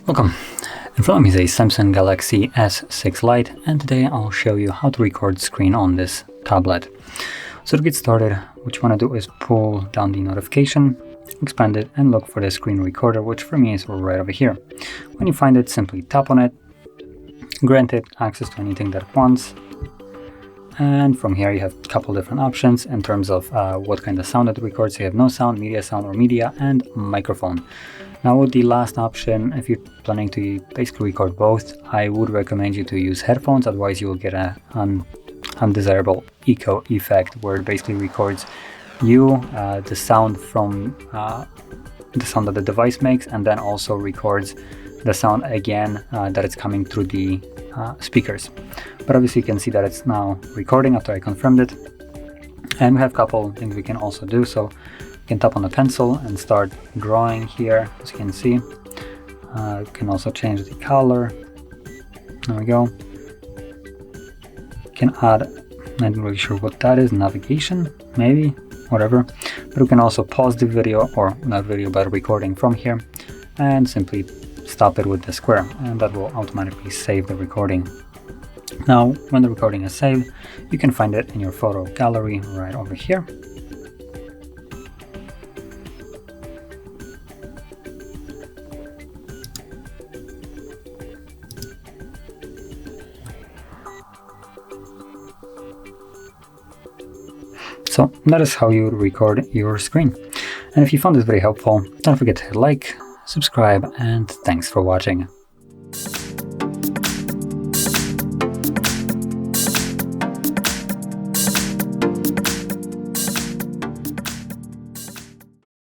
Welcome. In front of me is a Samsung Galaxy S6 Lite, and today I'll show you how to record screen on this tablet. So to get started, what you want to do is pull down the notification, expand it, and look for the screen recorder, which for me is right over here. When you find it, simply tap on it, grant it access to anything that it wants, and from here you have a couple different options in terms of what kind of sound it records. So you have no sound, media sound, or media, and microphone. Now with the last option, if you're planning to basically record both, I would recommend you to use headphones, otherwise you will get an undesirable echo effect where it basically records you, the sound from the sound that the device makes, and then also records the sound again that it's coming through the speakers. But obviously you can see that it's now recording after I confirmed it. And we have a couple things we can also do. So you can tap on the pencil and start drawing here, as you can see. You can also change the color. There we go. You can add, I'm not really sure what that is, navigation, maybe, whatever. But we can also pause the video, or not video, but recording from here, and simply stop it with the square, and that will automatically save the recording. Now, when the recording is saved, you can find it in your photo gallery right over here. So that is how you record your screen. And if you found this very helpful, don't forget to hit like, subscribe, and thanks for watching.